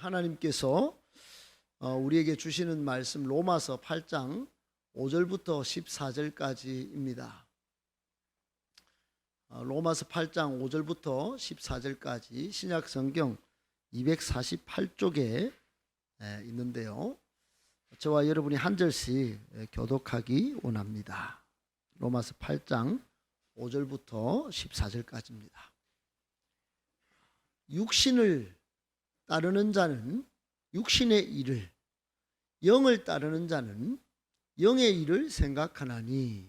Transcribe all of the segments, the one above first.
하나님께서 우리에게 주시는 말씀 로마서 8장 5절부터 14절까지입니다. 로마서 8장 5절부터 14절까지 신약 성경 248쪽에 있는데요. 저와 여러분이 한 절씩 교독하기 원합니다. 로마서 8장 5절부터 14절까지입니다. 육신을 따르는 자는 육신의 일을, 영을 따르는 자는 영의 일을 생각하나니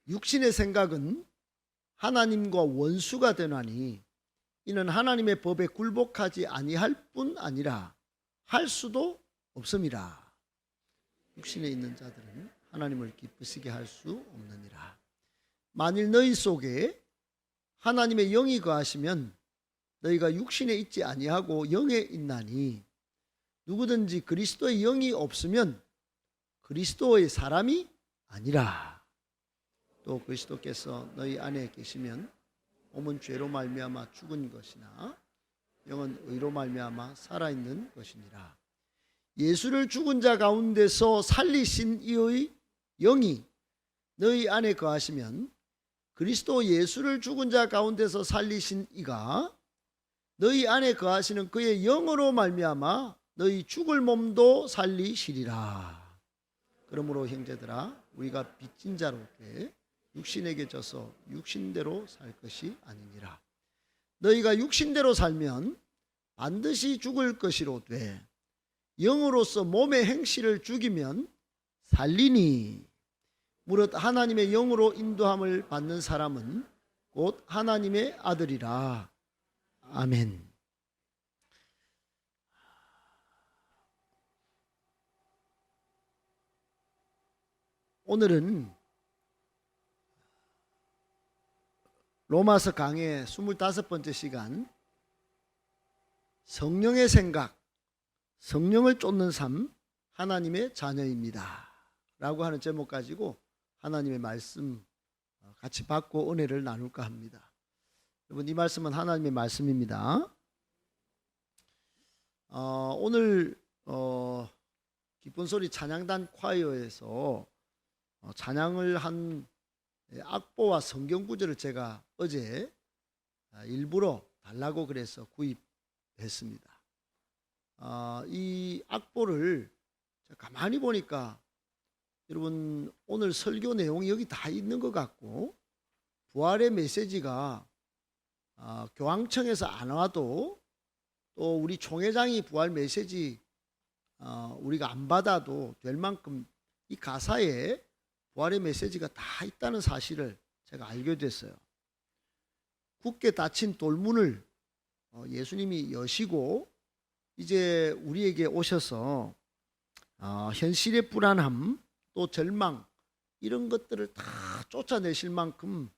육신의 생각은 하나님과 원수가 되나니 이는 하나님의 법에 굴복하지 아니할 뿐 아니라 할 수도 없음이라. 육신에 있는 자들은 하나님을 기쁘시게 할 수 없느니라. 만일 너희 속에 하나님의 영이 거하시면 너희가 육신에 있지 아니하고 영에 있나니 누구든지 그리스도의 영이 없으면 그리스도의 사람이 아니라. 또 그리스도께서 너희 안에 계시면 몸은 죄로 말미암아 죽은 것이나 영은 의로 말미암아 살아있는 것이니라. 예수를 죽은 자 가운데서 살리신 이의 영이 너희 안에 거하시면 그리스도 예수를 죽은 자 가운데서 살리신 이가 너희 안에 거하시는 그의 영으로 말미암아 너희 죽을 몸도 살리시리라. 그러므로 형제들아, 우리가 빚진 자로 돼 육신에게 져서 육신대로 살 것이 아니니라. 너희가 육신대로 살면 반드시 죽을 것이로되 영으로서 몸의 행실을 죽이면 살리니 무릇 하나님의 영으로 인도함을 받는 사람은 곧 하나님의 아들이라. 아멘. 오늘은 로마서 강의 25번째 시간, 성령의 생각, 성령을 쫓는 삶, 하나님의 자녀입니다 라고 하는 제목 가지고 하나님의 말씀 같이 받고 은혜를 나눌까 합니다. 여러분, 이 말씀은 하나님의 말씀입니다. 오늘 기쁜 소리 찬양단 콰이어에서 찬양을 한 악보와 성경 구절을 제가 어제 일부러 달라고 그래서 구입했습니다. 이 악보를 가만히 보니까 여러분, 오늘 설교 내용이 여기 다 있는 것 같고 부활의 메시지가 교황청에서 안 와도 또 우리 총회장이 부활 메시지 우리가 안 받아도 될 만큼 이 가사에 부활의 메시지가 다 있다는 사실을 제가 알게 됐어요. 굳게 닫힌 돌문을 예수님이 여시고 이제 우리에게 오셔서 현실의 불안함 또 절망 이런 것들을 다 쫓아내실 만큼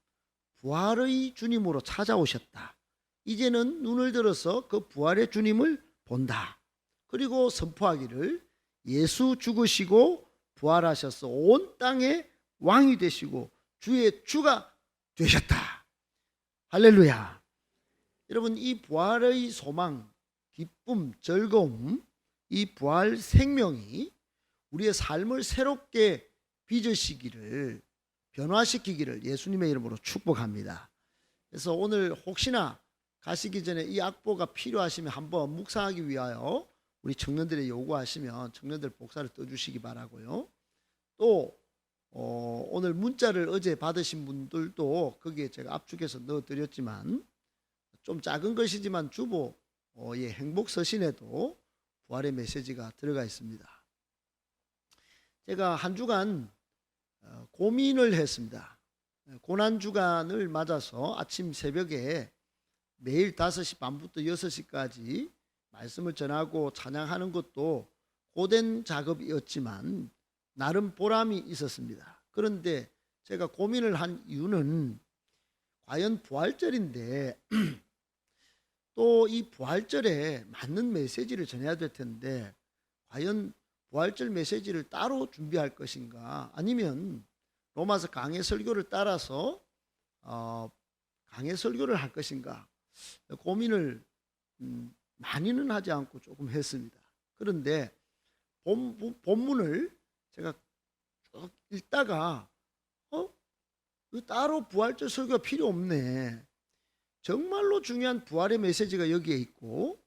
부활의 주님으로 찾아오셨다. 이제는 눈을 들어서 그 부활의 주님을 본다. 그리고 선포하기를 예수 죽으시고 부활하셔서 온 땅의 왕이 되시고 주의 주가 되셨다. 할렐루야. 여러분, 이 부활의 소망, 기쁨, 즐거움, 이 부활 생명이 우리의 삶을 새롭게 빚으시기를, 변화시키기를 예수님의 이름으로 축복합니다. 그래서 오늘 혹시나 가시기 전에 이 악보가 필요하시면 한번 묵상하기 위하여 우리 청년들의 요구하시면 청년들 복사를 떠주시기 바라고요. 또 오늘 문자를 어제 받으신 분들도 거기에 제가 압축해서 넣어드렸지만 좀 작은 것이지만 주보의 행복서신에도 부활의 메시지가 들어가 있습니다. 제가 한 주간 고민을 했습니다. 고난주간을 맞아서 아침 새벽에 매일 5시 반부터 6시까지 말씀을 전하고 찬양하는 것도 고된 작업이었지만 나름 보람이 있었습니다. 그런데 제가 고민을 한 이유는 과연 부활절인데 또 이 부활절에 맞는 메시지를 전해야 될 텐데 과연 부활절 메시지를 따로 준비할 것인가, 아니면 로마서 강해 설교를 따라서 강해 설교를 할 것인가 고민을 많이는 하지 않고 조금 했습니다. 그런데 본문을 제가 쭉 읽다가 따로 부활절 설교가 필요 없네. 정말로 중요한 부활의 메시지가 여기에 있고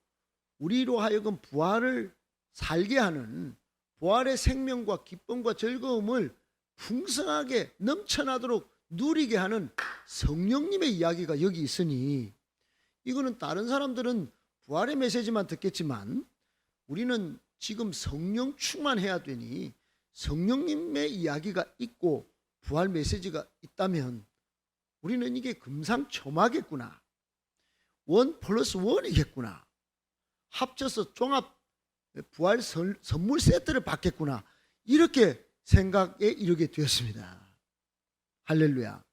우리로 하여금 부활을 살게 하는 부활의 생명과 기쁨과 즐거움을 풍성하게 넘쳐나도록 누리게 하는 성령님의 이야기가 여기 있으니 이거는 다른 사람들은 부활의 메시지만 듣겠지만 우리는 지금 성령 충만해야 되니 성령님의 이야기가 있고 부활 메시지가 있다면 우리는 이게 금상첨화겠구나. 1+1이겠구나. 합쳐서 종합 부활 선물 세트를 받겠구나. 이렇게 생각에 이르게 되었습니다. 할렐루야.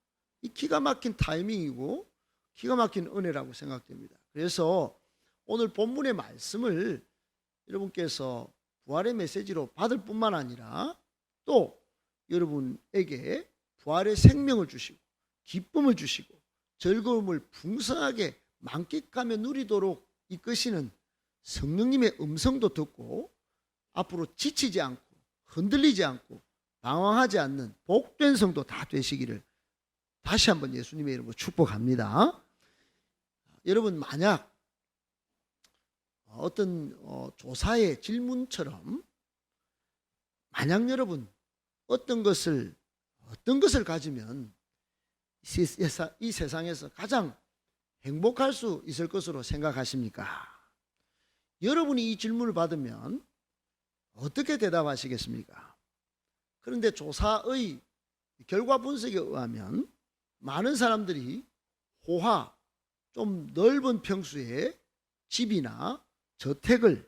이 기가 막힌 타이밍이고 기가 막힌 은혜라고 생각됩니다. 그래서 오늘 본문의 말씀을 여러분께서 부활의 메시지로 받을 뿐만 아니라 또 여러분에게 부활의 생명을 주시고 기쁨을 주시고 즐거움을 풍성하게 만끽하며 누리도록 이끄시는 성령님의 음성도 듣고 앞으로 지치지 않고 흔들리지 않고 방황하지 않는 복된 성도 다 되시기를 다시 한번 예수님의 이름으로 축복합니다. 여러분 만약 어떤 조사의 질문처럼 만약 여러분 어떤 것을 가지면 이 세상에서 가장 행복할 수 있을 것으로 생각하십니까? 여러분이 이 질문을 받으면 어떻게 대답하시겠습니까? 그런데 조사의 결과 분석에 의하면 많은 사람들이 호화, 좀 넓은 평수의 집이나 저택을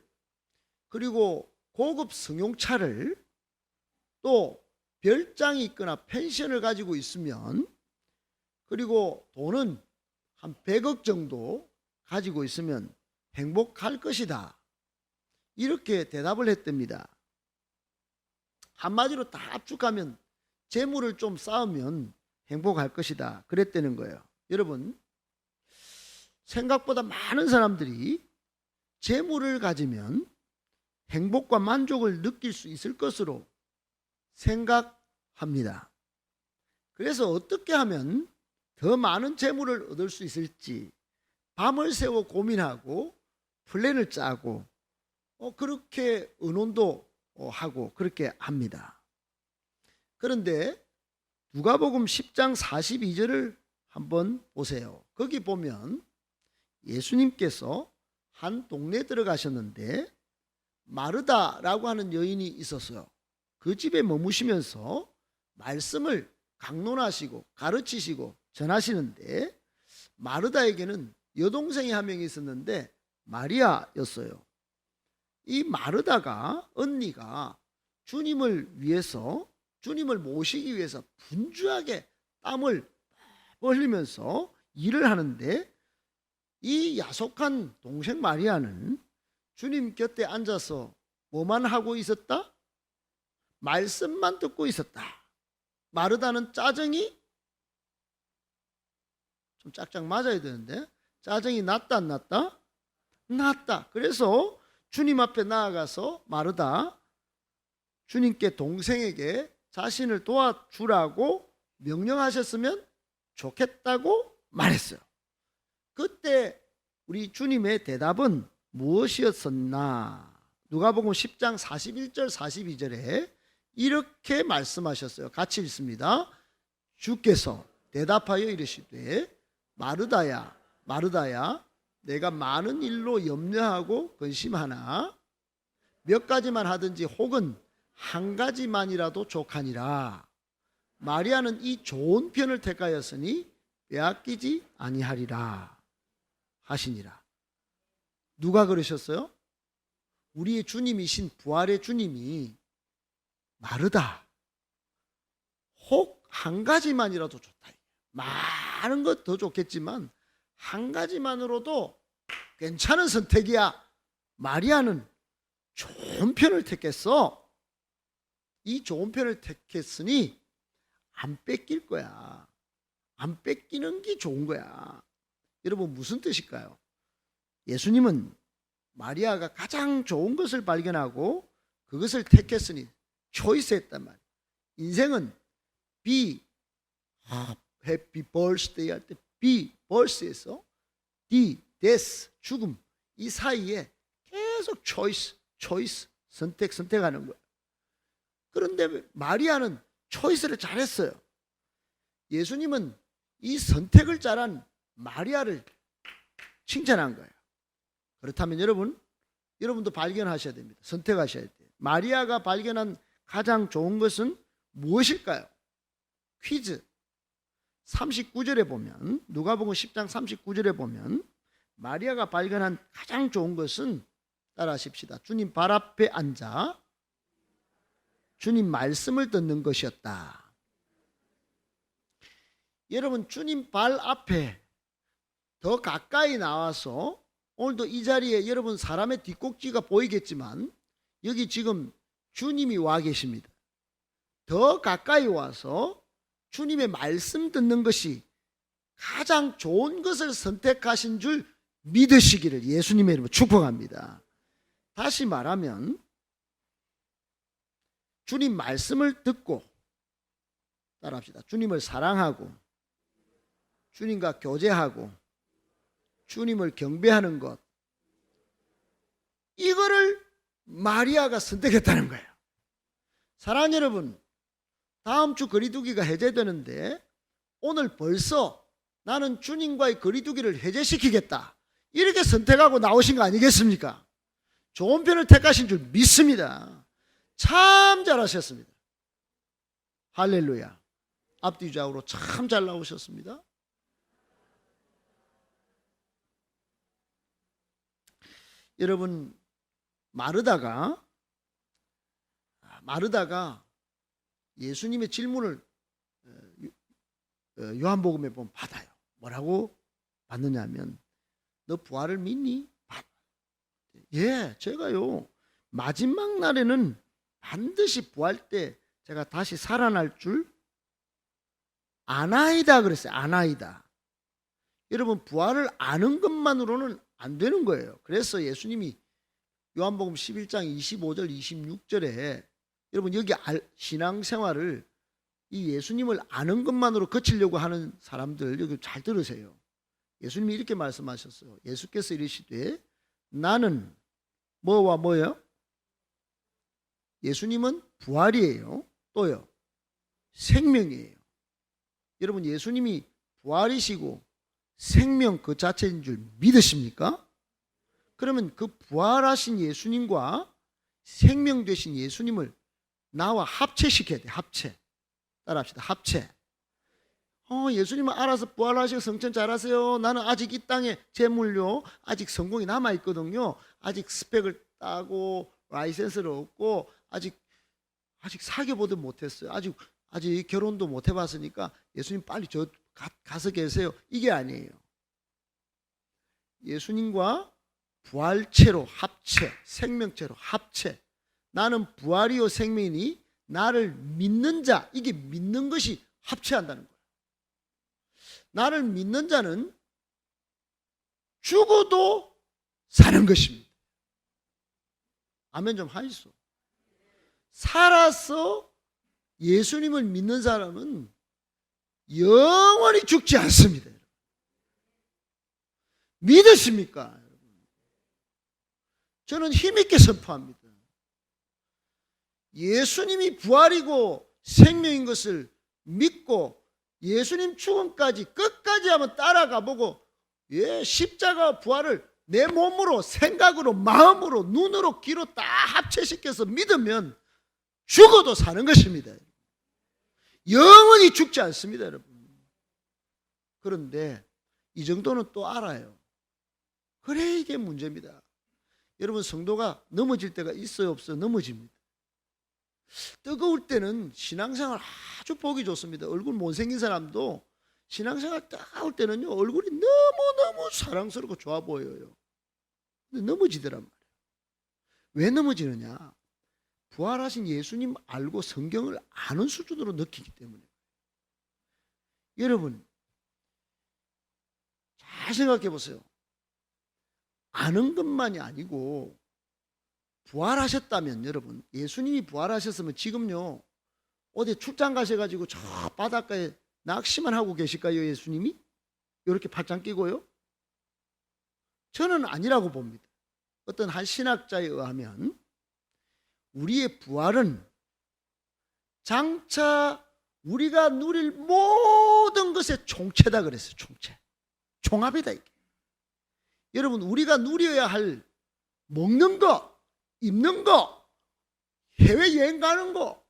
그리고 고급 승용차를 또 별장이 있거나 펜션을 가지고 있으면 그리고 돈은 한 100억 정도 가지고 있으면 행복할 것이다. 이렇게 대답을 했답니다. 한마디로 다 압축하면 재물을 좀 쌓으면 행복할 것이다. 그랬다는 거예요. 여러분 생각보다 많은 사람들이 재물을 가지면 행복과 만족을 느낄 수 있을 것으로 생각합니다. 그래서 어떻게 하면 더 많은 재물을 얻을 수 있을지 밤을 새워 고민하고 플랜을 짜고 그렇게 의논도 하고 그렇게 합니다. 그런데 누가복음 10장 42절을 한번 보세요. 거기 보면 예수님께서 한 동네에 들어가셨는데 마르다라고 하는 여인이 있었어요. 그 집에 머무시면서 말씀을 강론하시고 가르치시고 전하시는데 마르다에게는 여동생이 한 명이 있었는데 마리아였어요. 이 마르다가 언니가 주님을 위해서 주님을 모시기 위해서 분주하게 땀을 흘리면서 일을 하는데 이 야속한 동생 마리아는 주님 곁에 앉아서 뭐만 하고 있었다? 말씀만 듣고 있었다. 마르다는 짜증이 좀 짝짝 맞아야 되는데 짜증이 났다 안 났다? 났다. 그래서 주님 앞에 나아가서 마르다 주님께 동생에게 자신을 도와주라고 명령하셨으면 좋겠다고 말했어요. 그때 우리 주님의 대답은 무엇이었었나? 누가복음 10장 41절 42절에 이렇게 말씀하셨어요. 같이 읽습니다. 주께서 대답하여 이르시되 마르다야 마르다야 내가 많은 일로 염려하고 근심하나 몇 가지만 하든지 혹은 한 가지만이라도 족하니라. 마리아는 이 좋은 편을 택하였으니 빼앗기지 아니하리라 하시니라. 누가 그러셨어요? 우리의 주님이신 부활의 주님이 마르다 혹 한 가지만이라도 좋다. 많은 것 더 좋겠지만 한 가지만으로도 괜찮은 선택이야. 마리아는 좋은 편을 택했어. 이 좋은 편을 택했으니 안 뺏길 거야. 안 뺏기는 게 좋은 거야. 여러분 무슨 뜻일까요? 예수님은 마리아가 가장 좋은 것을 발견하고 그것을 택했으니 초이스했단 말이에요. 인생은 be happy birthday 할 때 be birth에서 D death 죽음 이 사이에 계속 choice 선택하는 거예요. 그런데 마리아는 초이스를 잘했어요. 예수님은 이 선택을 잘한 마리아를 칭찬한 거예요. 그렇다면 여러분도 발견하셔야 됩니다. 선택하셔야 돼요. 마리아가 발견한 가장 좋은 것은 무엇일까요? 퀴즈. 39절에 보면 누가복음 10장 39절에 보면 마리아가 발견한 가장 좋은 것은 따라하십시다. 주님 발 앞에 앉아 주님 말씀을 듣는 것이었다. 여러분 주님 발 앞에 더 가까이 나와서 오늘도 이 자리에 여러분 사람의 뒷꼭지가 보이겠지만 여기 지금 주님이 와 계십니다. 더 가까이 와서 주님의 말씀 듣는 것이 가장 좋은 것을 선택하신 줄 믿으시기를 예수님의 이름으로 축복합니다. 다시 말하면 주님 말씀을 듣고 따라합시다. 주님을 사랑하고 주님과 교제하고 주님을 경배하는 것 이거를 마리아가 선택했다는 거예요. 사랑하는 여러분, 다음 주 거리두기가 해제되는데 오늘 벌써 나는 주님과의 거리두기를 해제시키겠다 이렇게 선택하고 나오신 거 아니겠습니까? 좋은 편을 택하신 줄 믿습니다. 참 잘하셨습니다. 할렐루야. 앞뒤 좌우로 참 잘 나오셨습니다. 여러분 마르다가 예수님의 질문을 요한복음에 보면 받아요. 뭐라고 받느냐 하면 너 부활을 믿니? 예, 제가요 마지막 날에는 반드시 부활 때 제가 다시 살아날 줄 아나이다 그랬어요. 아나이다. 여러분 부활을 아는 것만으로는 안 되는 거예요. 그래서 예수님이 요한복음 11장 25절 26절에 여러분 여기 신앙생활을 이 예수님을 아는 것만으로 거치려고 하는 사람들 여기 잘 들으세요. 예수님이 이렇게 말씀하셨어요. 예수께서 이르시되 나는 뭐와 뭐요? 예수님은 부활이에요. 또요 생명이에요. 여러분 예수님이 부활이시고 생명 그 자체인 줄 믿으십니까? 그러면 그 부활하신 예수님과 생명 되신 예수님을 나와 합체시켜야 돼. 합체. 따라합시다. 합체. 예수님은 알아서 부활하시고 성천 잘하세요. 나는 아직 이 땅에 재물요 아직 성공이 남아있거든요. 아직 스펙을 따고 라이센스를 얻고 아직 사귀어보도 못했어요. 아직 결혼도 못 해봤으니까 예수님 빨리 저 가서 계세요. 이게 아니에요. 예수님과 부활체로 합체, 생명체로 합체. 나는 부활이요 생명이니 나를 믿는 자, 이게 믿는 것이 합체한다는 거예요. 나를 믿는 자는 죽어도 사는 것입니다. 아멘 좀 하이소. 살아서 예수님을 믿는 사람은 영원히 죽지 않습니다. 믿으십니까? 저는 힘있게 선포합니다. 예수님이 부활이고 생명인 것을 믿고 예수님 죽음까지 끝까지 한번 따라가 보고 십자가 부활을 내 몸으로 생각으로 마음으로 눈으로 귀로 다 합체시켜서 믿으면 죽어도 사는 것입니다. 영원히 죽지 않습니다, 여러분. 그런데 이 정도는 또 알아요. 그래 이게 문제입니다. 여러분 성도가 넘어질 때가 있어요, 없어요? 넘어집니다. 뜨거울 때는 신앙생활 아주 보기 좋습니다. 얼굴 못생긴 사람도 신앙생활 뜨거울 때는요 얼굴이 너무너무 사랑스럽고 좋아 보여요. 근데 넘어지더란 말이에요. 왜 넘어지느냐? 부활하신 예수님 알고 성경을 아는 수준으로 느끼기 때문에. 여러분 잘 생각해 보세요. 아는 것만이 아니고 부활하셨다면, 여러분, 예수님이 부활하셨으면 지금요 어디 출장 가셔가지고 저 바닷가에 낚시만 하고 계실까요? 예수님이 이렇게 팔짱 끼고요? 저는 아니라고 봅니다. 어떤 한 신학자에 의하면 우리의 부활은 장차 우리가 누릴 모든 것의 총체다 그랬어요. 총체, 총합이다 이게. 여러분, 우리가 누려야 할 먹는 거, 입는 거, 해외여행 가는 거,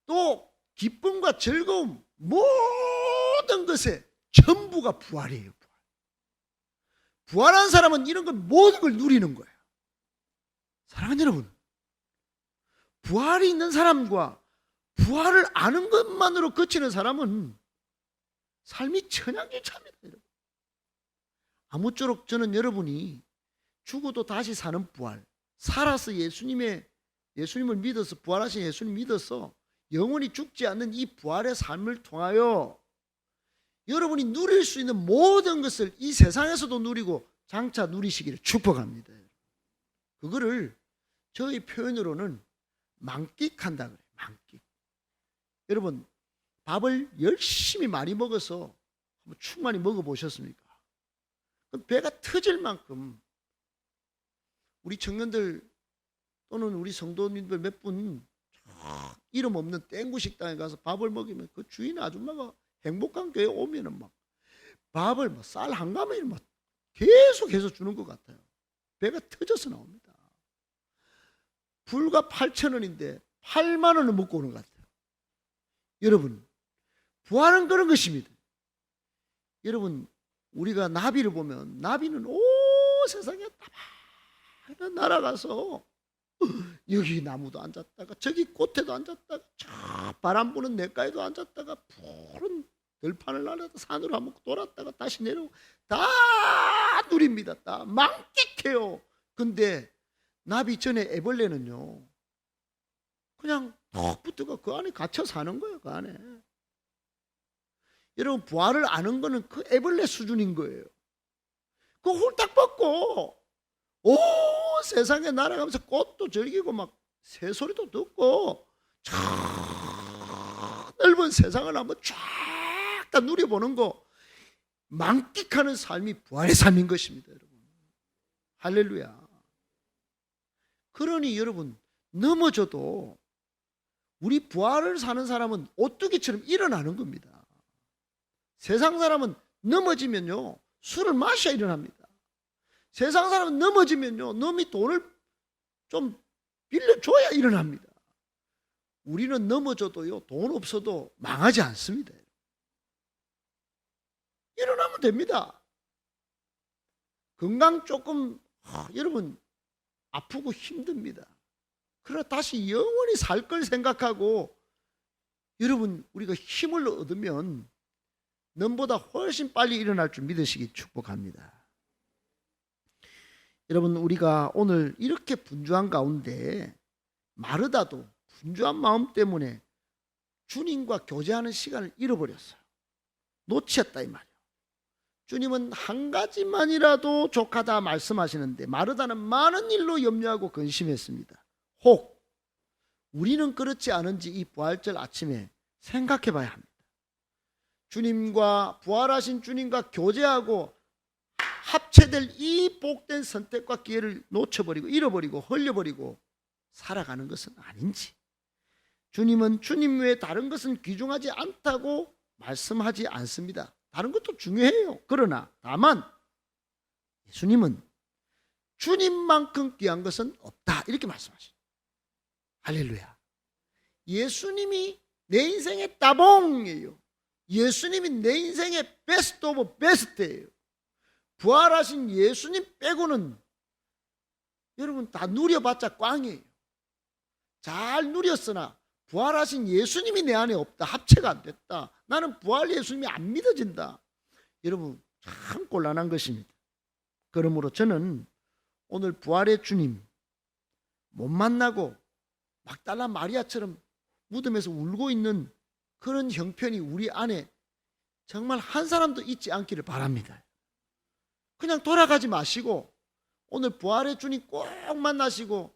또 기쁨과 즐거움, 모든 것의 전부가 부활이에요. 부활한 사람은 이런 걸 모든 걸 누리는 거예요. 사랑하는 여러분, 부활이 있는 사람과 부활을 아는 것만으로 그치는 사람은 삶이 천양지차입니다. 여러분. 아무쪼록 저는 여러분이 죽어도 다시 사는 부활, 살아서 예수님을 믿어서, 부활하신 예수님 믿어서 영원히 죽지 않는 이 부활의 삶을 통하여 여러분이 누릴 수 있는 모든 것을 이 세상에서도 누리고 장차 누리시기를 축복합니다. 그거를 저희 표현으로는 만끽한다 그래요. 만끽. 여러분, 밥을 열심히 많이 먹어서 한번 충만히 먹어보셨습니까? 배가 터질 만큼, 우리 청년들 또는 우리 성도님들 몇 분 이름 없는 땡구 식당에 가서 밥을 먹이면 그 주인 아줌마가 행복한 교회 오면은 막 밥을 쌀 한 가마를 막 계속해서 주는 것 같아요. 배가 터져서 나옵니다. 불과 8,000원인데 8만 원을 먹고 오는 것 같아요. 여러분, 부활은 그런 것입니다. 여러분, 우리가 나비를 보면 나비는 온 세상에 다 날아가서 여기 나무도 앉았다가 저기 꽃에도 앉았다가 저 바람 부는 냇가에도 앉았다가 푸른 들판을 날아다 산으로 한번 돌았다가 다시 내려오고 다 누립니다. 다 만끽해요. 근데 나비 전에 애벌레는요 그냥 톡 붙어가 그 안에 갇혀 사는 거예요. 그 안에. 여러분, 부활을 아는 거는 그 애벌레 수준인 거예요. 그거 홀딱 벗고 온 세상에 날아가면서 꽃도 즐기고 막 새소리도 듣고 저 넓은 세상을 한번 쫙 다 누려보는 거, 만끽하는 삶이 부활의 삶인 것입니다. 여러분, 할렐루야. 그러니 여러분, 넘어져도 우리 부활을 사는 사람은 오뚜기처럼 일어나는 겁니다. 세상 사람은 넘어지면요 술을 마셔야 일어납니다. 세상 사람은 넘어지면요 남이 돈을 좀 빌려줘야 일어납니다. 우리는 넘어져도요 돈 없어도 망하지 않습니다. 일어나면 됩니다. 건강 조금 여러분 아프고 힘듭니다. 그러나 다시 영원히 살 걸 생각하고 여러분, 우리가 힘을 얻으면 넘보다 훨씬 빨리 일어날 줄 믿으시기 축복합니다. 여러분, 우리가 오늘 이렇게 분주한 가운데 마르다도 분주한 마음 때문에 주님과 교제하는 시간을 잃어버렸어요. 놓쳤다 이 말이에요. 주님은 한 가지만이라도 족하다 말씀하시는데 마르다는 많은 일로 염려하고 근심했습니다. 혹 우리는 그렇지 않은지 이 부활절 아침에 생각해 봐야 합니다. 주님과, 부활하신 주님과 교제하고 합체될 이 복된 선택과 기회를 놓쳐버리고 잃어버리고 흘려버리고 살아가는 것은 아닌지, 주님은 주님 외에 다른 것은 귀중하지 않다고 말씀하지 않습니다. 다른 것도 중요해요. 그러나 다만 예수님은 주님만큼 귀한 것은 없다 이렇게 말씀하십니다. 할렐루야. 예수님이 내 인생의 따봉이에요. 예수님이 내 인생의 베스트 오브 베스트예요. 부활하신 예수님 빼고는 여러분 다 누려봤자 꽝이에요. 잘 누렸으나 부활하신 예수님이 내 안에 없다, 합체가 안 됐다, 나는 부활 예수님이 안 믿어진다, 여러분 참 곤란한 것입니다. 그러므로 저는 오늘 부활의 주님 못 만나고 막달라 마리아처럼 무덤에서 울고 있는 그런 형편이 우리 안에 정말 한 사람도 있지 않기를 바랍니다. 그냥 돌아가지 마시고 오늘 부활의 주님 꼭 만나시고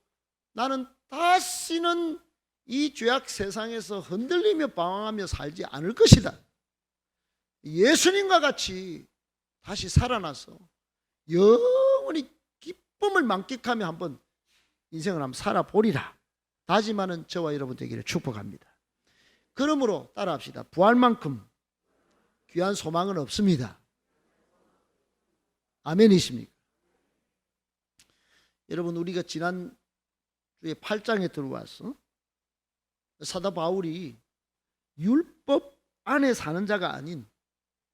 나는 다시는 이 죄악 세상에서 흔들리며 방황하며 살지 않을 것이다. 예수님과 같이 다시 살아나서 영원히 기쁨을 만끽하며 한번 인생을 한번 살아보리라 다짐하는 저와 여러분 되기를 축복합니다. 그러므로 따라합시다. 부활만큼 귀한 소망은 없습니다. 아멘이십니까? 여러분, 우리가 지난 주에 8장에 들어와서 사도 바울이 율법 안에 사는 자가 아닌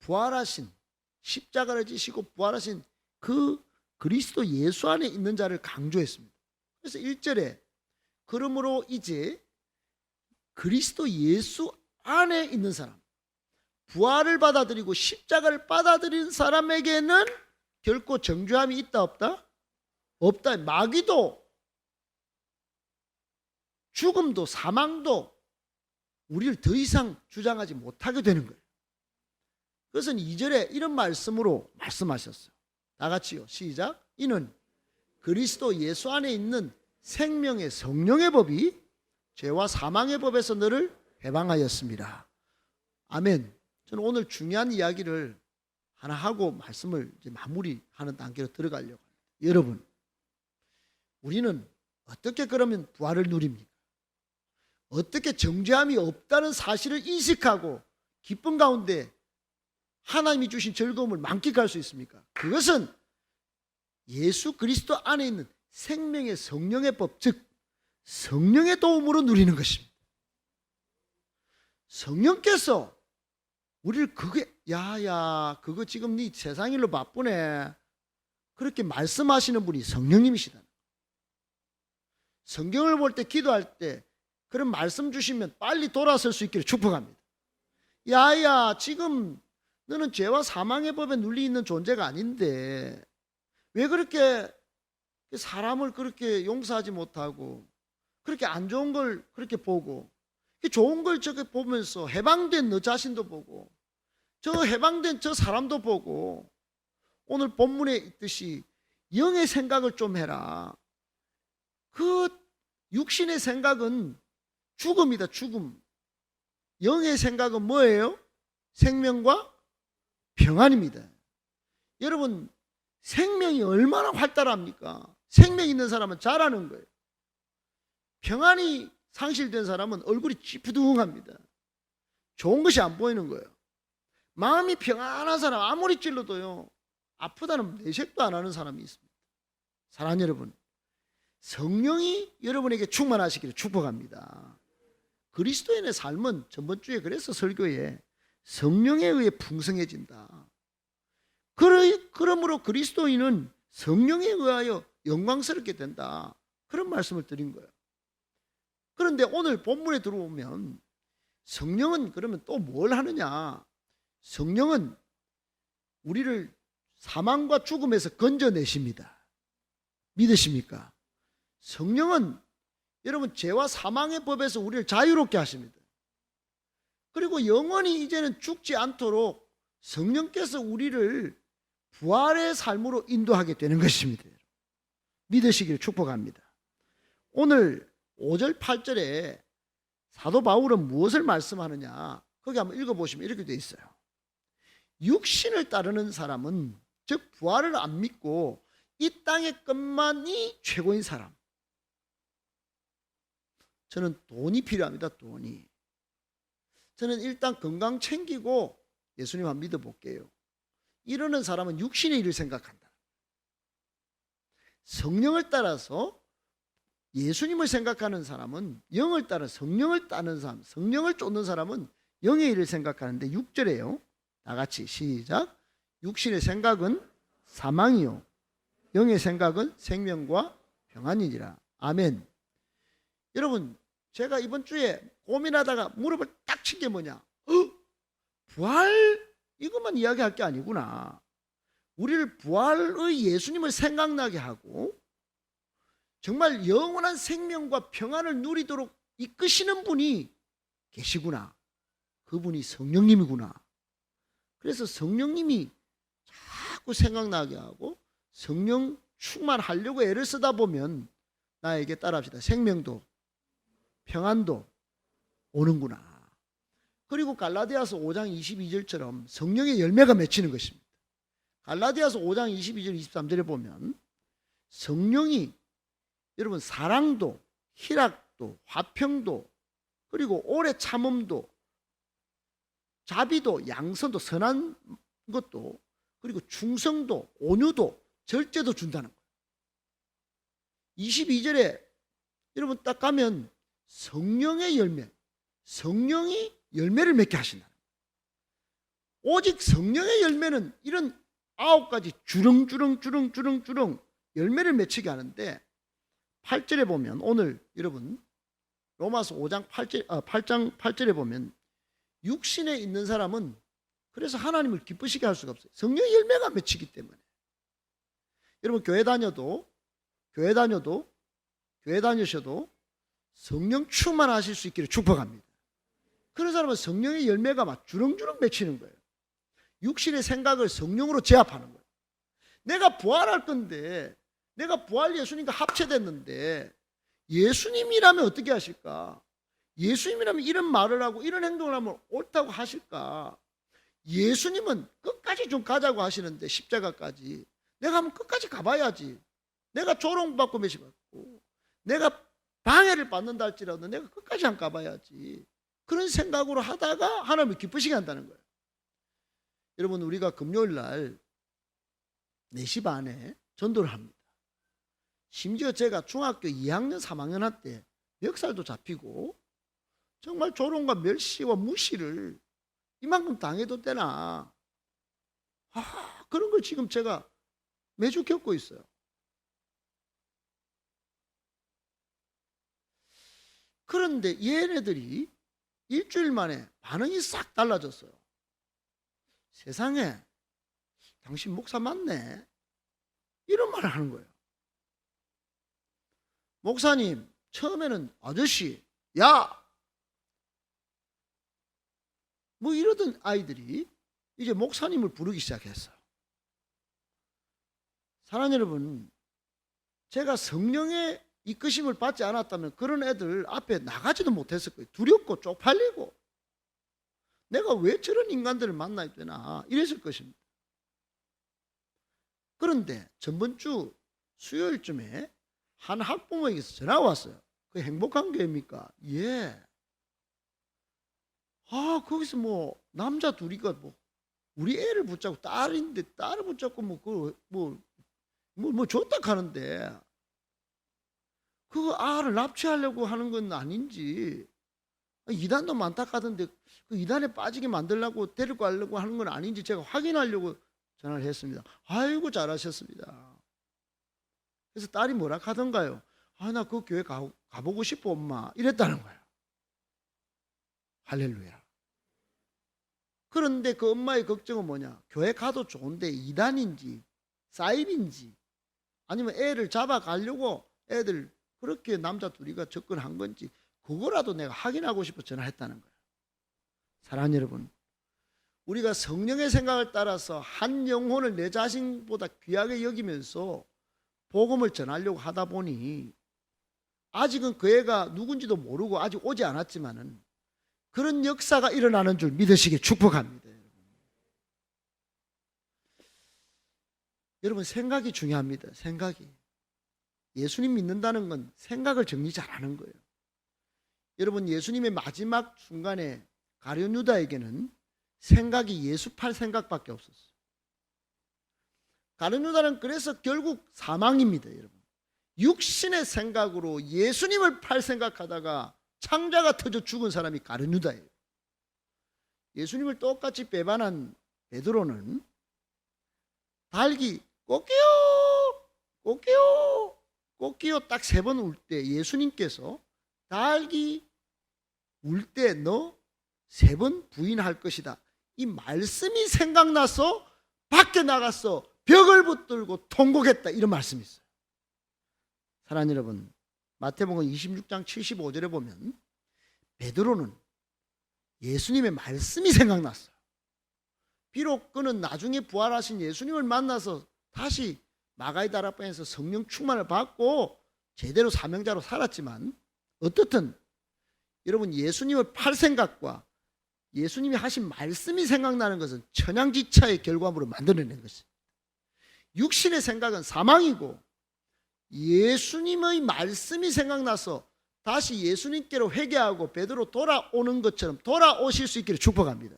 부활하신, 십자가를 지시고 부활하신 그 그리스도 예수 안에 있는 자를 강조했습니다. 그래서 1절에 그러므로 이제 그리스도 예수 안에 있는 사람, 부활을 받아들이고 십자가를 받아들인 사람에게는 결코 정죄함이 있다 없다? 없다. 마귀도 죽음도 사망도 우리를 더 이상 주장하지 못하게 되는 거예요. 그것은 2절에 이런 말씀으로 말씀하셨어요. 다 같이요. 시작. 이는 그리스도 예수 안에 있는 생명의 성령의 법이 죄와 사망의 법에서 너를 해방하였습니다. 아멘. 저는 오늘 중요한 이야기를 하나 하고 말씀을 이제 마무리하는 단계로 들어가려고 합니다. 여러분, 우리는 어떻게 그러면 부활을 누립니까? 어떻게 정죄함이 없다는 사실을 인식하고 기쁨 가운데 하나님이 주신 즐거움을 만끽할 수 있습니까? 그것은 예수 그리스도 안에 있는 생명의 성령의 법, 즉 성령의 도움으로 누리는 것입니다. 성령께서 우리를 야야 그거 지금 네 세상 일로 바쁘네 그렇게 말씀하시는 분이 성령님이시다. 성경을 볼 때 기도할 때 그런 말씀 주시면 빨리 돌아설 수 있기를 축복합니다. 야야 지금 너는 죄와 사망의 법에 눌려 있는 존재가 아닌데 왜 그렇게 사람을 그렇게 용서하지 못하고 그렇게 안 좋은 걸 그렇게 보고 좋은 걸 저렇게 보면서 해방된 너 자신도 보고 저 해방된 저 사람도 보고 오늘 본문에 있듯이 영의 생각을 좀 해라. 그 육신의 생각은 죽음이다. 죽음. 영의 생각은 뭐예요? 생명과 평안입니다. 여러분 생명이 얼마나 활달합니까? 생명 있는 사람은 잘하는 거예요. 평안이 상실된 사람은 얼굴이 찌푸둥합니다. 좋은 것이 안 보이는 거예요. 마음이 평안한 사람 아무리 찔러도요 아프다는 내색도 안 하는 사람이 있습니다. 사랑하는 여러분, 성령이 여러분에게 충만하시기를 축복합니다. 그리스도인의 삶은 전번 주에 그래서 설교에 성령에 의해 풍성해진다. 그러므로 그리스도인은 성령에 의하여 영광스럽게 된다. 그런 말씀을 드린 거예요. 그런데 오늘 본문에 들어오면 성령은 그러면 또 뭘 하느냐? 성령은 우리를 사망과 죽음에서 건져내십니다. 믿으십니까? 성령은 여러분 죄와 사망의 법에서 우리를 자유롭게 하십니다. 그리고 영원히 이제는 죽지 않도록 성령께서 우리를 부활의 삶으로 인도하게 되는 것입니다. 믿으시기를 축복합니다. 오늘 5절 8절에 사도 바울은 무엇을 말씀하느냐? 거기 한번 읽어보시면 이렇게 되어 있어요. 육신을 따르는 사람은 즉 부활을 안 믿고 이 땅의 것만이 최고인 사람. 저는 돈이 필요합니다. 돈이. 저는 일단 건강 챙기고 예수님 한번 믿어볼게요. 이러는 사람은 육신의 일을 생각한다. 성령을 따라서 예수님을 생각하는 사람은 영을 따라 성령을 따는 사람, 성령을 쫓는 사람은 영의 일을 생각하는데 6절에요. 다 같이 시작. 육신의 생각은 사망이요 영의 생각은 생명과 평안이니라. 아멘. 여러분 제가 이번 주에 고민하다가 무릎을 딱 친 게 뭐냐? 부활 이것만 이야기할 게 아니구나. 우리를 부활의 예수님을 생각나게 하고 정말 영원한 생명과 평안을 누리도록 이끄시는 분이 계시구나. 그분이 성령님이구나. 그래서 성령님이 자꾸 생각나게 하고 성령 충만하려고 애를 쓰다 보면 나에게 따라합시다. 생명도 평안도 오는구나. 그리고 갈라디아서 5장 22절처럼 성령의 열매가 맺히는 것입니다. 갈라디아서 5장 22절 23절에 보면 성령이 여러분 사랑도 희락도 화평도 그리고 오래 참음도 자비도 양선도 선한 것도 그리고 충성도 온유도 절제도 준다는 거예요. 22절에 여러분 딱 가면 성령의 열매, 성령이 열매를 맺게 하신다. 오직 성령의 열매는 이런 9가지 주렁주렁 열매를 맺히게 하는데 8절에 보면 오늘 여러분 로마서 5장 8장 8절에 보면 육신에 있는 사람은 그래서 하나님을 기쁘시게 할 수가 없어요. 성령의 열매가 맺히기 때문에. 여러분 교회 다니셔도 성령 충만하실 수 있기를 축복합니다. 그런 사람은 성령의 열매가 막 주렁주렁 맺히는 거예요. 육신의 생각을 성령으로 제압하는 거예요. 내가 부활할 건데 내가 부활 예수님과 합체됐는데 예수님이라면 어떻게 하실까? 예수님이라면 이런 말을 하고 이런 행동을 하면 옳다고 하실까? 예수님은 끝까지 좀 가자고 하시는데 십자가까지 내가 한번 끝까지 가봐야지. 내가 조롱받고 매시받고 내가 방해를 받는다 할지라도 내가 끝까지 한번 가봐야지. 그런 생각으로 하다가 하나님을 기쁘시게 한다는 거예요. 여러분 우리가 금요일 날 4시 반에 전도를 합니다. 심지어 제가 중학교 2학년 3학년 할 때 멱살도 잡히고 정말 조롱과 멸시와 무시를 이만큼 당해도 되나 그런 걸 지금 제가 매주 겪고 있어요. 그런데 얘네들이 일주일 만에 반응이 싹 달라졌어요. 세상에 당신 목사 맞네 이런 말을 하는 거예요. 목사님 처음에는 아저씨 야 뭐 이러던 아이들이 이제 목사님을 부르기 시작했어요. 사랑하는 여러분, 제가 성령의 이끄심을 받지 않았다면 그런 애들 앞에 나가지도 못했을 거예요. 두렵고 쪽팔리고 내가 왜 저런 인간들을 만나야 되나 이랬을 것입니다. 그런데 전번 주 수요일쯤에 한 학부모에게서 전화가 왔어요. 그 행복한 교회입니까? 예. 거기서 뭐 남자 둘이가 뭐 우리 애를 붙잡고 딸인데 딸을 붙잡고 뭐 좋다 하는데 그 아를 납치하려고 하는 건 아닌지 이단도 많다 하던데 그 이단에 빠지게 만들려고 데리고 가려고 하는 건 아닌지 제가 확인하려고 전화를 했습니다. 아이고 잘하셨습니다. 그래서 딸이 뭐라 하던가요? 나 그 교회 가보고 싶어 엄마 이랬다는 거예요. 할렐루야. 그런데 그 엄마의 걱정은 뭐냐? 교회 가도 좋은데 이단인지 사입인지 아니면 애를 잡아가려고 애들 그렇게 남자 둘이가 접근한 건지 그거라도 내가 확인하고 싶어 전화했다는 거예요. 사랑하는 여러분, 우리가 성령의 생각을 따라서 한 영혼을 내 자신보다 귀하게 여기면서 복음을 전하려고 하다 보니 아직은 그 애가 누군지도 모르고 아직 오지 않았지만은 그런 역사가 일어나는 줄 믿으시길 축복합니다. 여러분 생각이 중요합니다. 생각이. 예수님 믿는다는 건 생각을 정리 잘하는 거예요. 여러분 예수님의 마지막 순간에 가룟 유다에게는 생각이 예수 팔 생각밖에 없었어요. 가룟 유다는 그래서 결국 사망입니다. 여러분 육신의 생각으로 예수님을 팔 생각하다가 창자가 터져 죽은 사람이 가룟 유다예요. 예수님을 똑같이 배반한 베드로는 달기 꽃기요 딱 3번 울 때 예수님께서 달기 울 때 너 3번 부인할 것이다. 이 말씀이 생각나서 밖에 나가서 벽을 붙들고 통곡했다. 이런 말씀이 있어요. 사랑하는 여러분, 마태복음 26장 75절에 보면 베드로는 예수님의 말씀이 생각났어요. 비록 그는 나중에 부활하신 예수님을 만나서 다시 마가의 다락방에서 성령 충만을 받고 제대로 사명자로 살았지만, 어떻든 여러분, 예수님을 팔 생각과 예수님이 하신 말씀이 생각나는 것은 천양지차의 결과물을 만들어낸 것입니다. 육신의 생각은 사망이고, 예수님의 말씀이 생각나서 다시 예수님께로 회개하고 베드로 돌아오는 것처럼 돌아오실 수 있기를 축복합니다.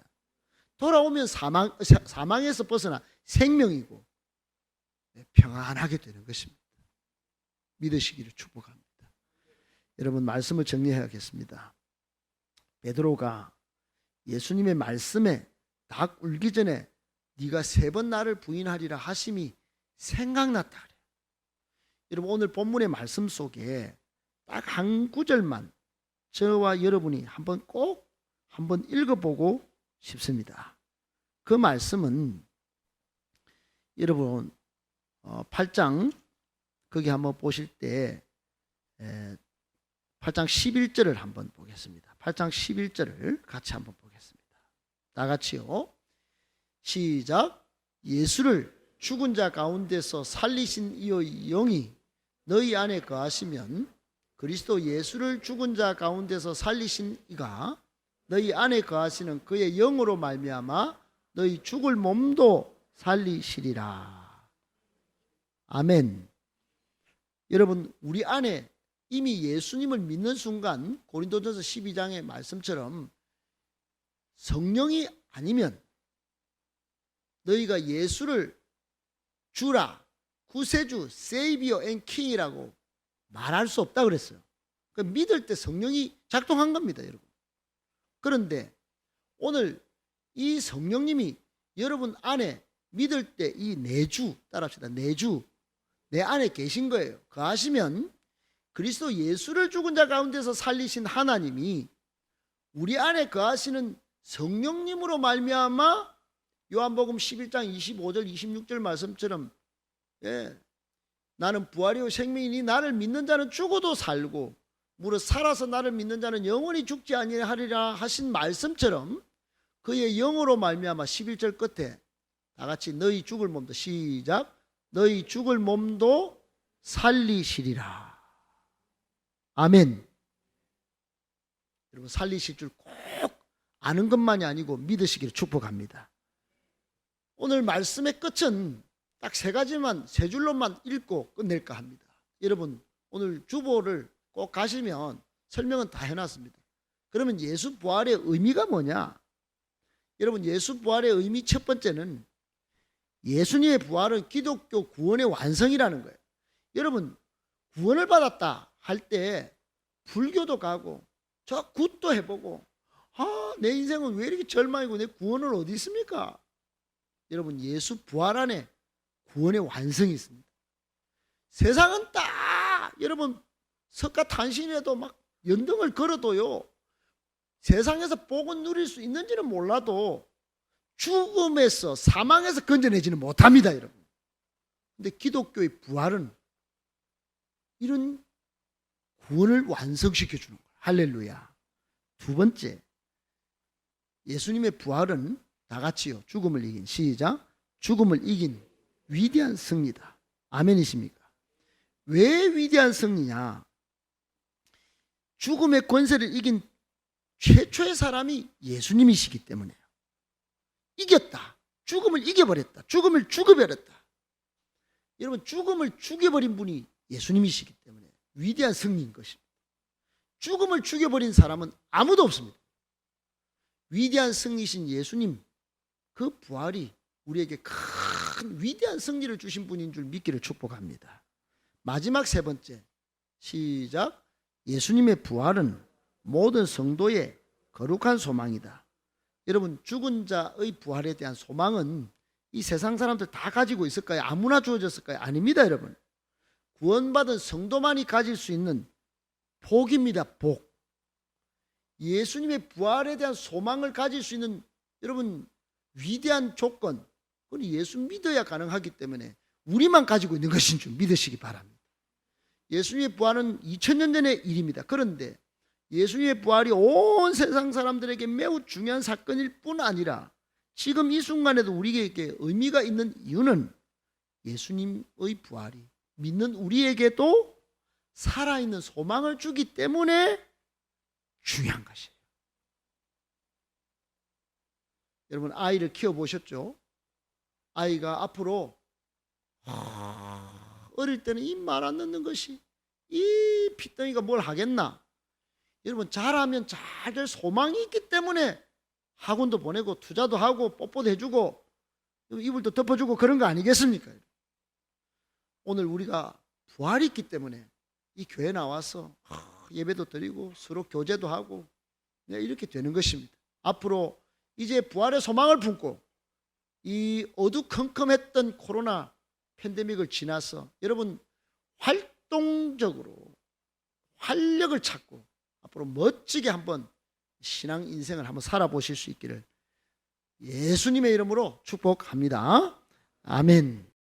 돌아오면 사망에서 벗어나 생명이고 평안하게 되는 것입니다. 믿으시기를 축복합니다. 여러분, 말씀을 정리해야겠습니다. 베드로가 예수님의 말씀에 닭 울기 전에 네가 3번 나를 부인하리라 하심이 생각났다 그래요. 여러분, 오늘 본문의 말씀 속에 딱 한 구절만 저와 여러분이 꼭 한번 읽어보고 싶습니다. 그 말씀은 여러분 8장 거기 한번 보실 때 8장 11절을 한번 보겠습니다. 8장 11절을 같이 한번 보겠습니다. 다 같이요. 시작. 예수를 죽은 자 가운데서 살리신 이의 영이 너희 안에 거하시면 그리스도 예수를 죽은 자 가운데서 살리신 이가 너희 안에 거하시는 그의 영으로 말미암아 너희 죽을 몸도 살리시리라. 아멘. 여러분, 우리 안에 이미 예수님을 믿는 순간 고린도전서 12장의 말씀처럼 성령이 아니면 너희가 예수를 주라, 구세주, 세이비어 앤 킹이라고 말할 수 없다 그랬어요. 그러니까 믿을 때 성령이 작동한 겁니다, 여러분. 그런데 오늘 이 성령님이 여러분 안에 믿을 때 이 내주, 따라합시다. 내주, 내 안에 계신 거예요. 거하시면 그리스도 예수를 죽은 자 가운데서 살리신 하나님이 우리 안에 거하시는 성령님으로 말미암아 요한복음 11장 25절 26절 말씀처럼 나는 부활이요 생명이니 나를 믿는 자는 죽어도 살고 무릇 살아서 나를 믿는 자는 영원히 죽지 아니하리라 하신 말씀처럼 그의 영으로 말미암아 11절 끝에 다 같이 너희 죽을 몸도 시작. 너희 죽을 몸도 살리시리라. 아멘. 여러분, 살리실 줄 꼭 아는 것만이 아니고 믿으시기를 축복합니다. 오늘 말씀의 끝은 딱 3가지만, 3줄로만 읽고 끝낼까 합니다. 여러분, 오늘 주보를 꼭 가시면 설명은 다 해놨습니다. 그러면 예수 부활의 의미가 뭐냐? 여러분, 예수 부활의 의미 첫 번째는 예수님의 부활은 기독교 구원의 완성이라는 거예요. 여러분, 구원을 받았다 할 때 불교도 가고 저 굿도 해보고 내 인생은 왜 이렇게 절망이고 내 구원은 어디 있습니까? 여러분, 예수 부활 안에 구원의 완성이 있습니다. 세상은 딱 여러분 석가탄신이라도 막 연등을 걸어도요, 세상에서 복은 누릴 수 있는지는 몰라도 죽음에서 사망에서 건져내지는 못합니다, 여러분. 근데 기독교의 부활은 이런 구원을 완성시켜 주는 거예요. 할렐루야. 두 번째, 예수님의 부활은 다 같이요. 죽음을 이긴, 시작. 죽음을 이긴 위대한 승리다. 아멘이십니까? 왜 위대한 승리냐? 죽음의 권세를 이긴 최초의 사람이 예수님이시기 때문에요. 이겼다. 죽음을 이겨버렸다. 죽음을 죽여버렸다. 여러분, 죽음을 죽여버린 분이 예수님이시기 때문에 위대한 승리인 것입니다. 죽음을 죽여버린 사람은 아무도 없습니다. 위대한 승리신 예수님, 그 부활이 우리에게 큰 위대한 승리를 주신 분인 줄 믿기를 축복합니다. 마지막 3번째, 시작. 예수님의 부활은 모든 성도의 거룩한 소망이다. 여러분, 죽은 자의 부활에 대한 소망은 이 세상 사람들 다 가지고 있을까요? 아무나 주어졌을까요? 아닙니다, 여러분. 구원받은 성도만이 가질 수 있는 복입니다, 복. 예수님의 부활에 대한 소망을 가질 수 있는 여러분 위대한 조건, 그건 예수 믿어야 가능하기 때문에 우리만 가지고 있는 것인 줄 믿으시기 바랍니다. 예수님의 부활은 2000년 전의 일입니다. 그런데 예수님의 부활이 온 세상 사람들에게 매우 중요한 사건일 뿐 아니라 지금 이 순간에도 우리에게 의미가 있는 이유는 예수님의 부활이 믿는 우리에게도 살아있는 소망을 주기 때문에 중요한 것이에요. 여러분, 아이를 키워보셨죠? 아이가 앞으로 어릴 때는 입 말 안 넣는 것이 이 피덩이가 뭘 하겠나? 여러분, 잘하면 잘 될 소망이 있기 때문에 학원도 보내고 투자도 하고 뽀뽀도 해주고 이불도 덮어주고 그런 거 아니겠습니까? 오늘 우리가 부활이 있기 때문에 이 교회 나와서 예배도 드리고 서로 교제도 하고 이렇게 되는 것입니다. 앞으로 이제 부활의 소망을 품고 이 어두컴컴했던 코로나 팬데믹을 지나서 여러분 활동적으로 활력을 찾고 앞으로 멋지게 한번 신앙 인생을 한번 살아보실 수 있기를 예수님의 이름으로 축복합니다. 아멘.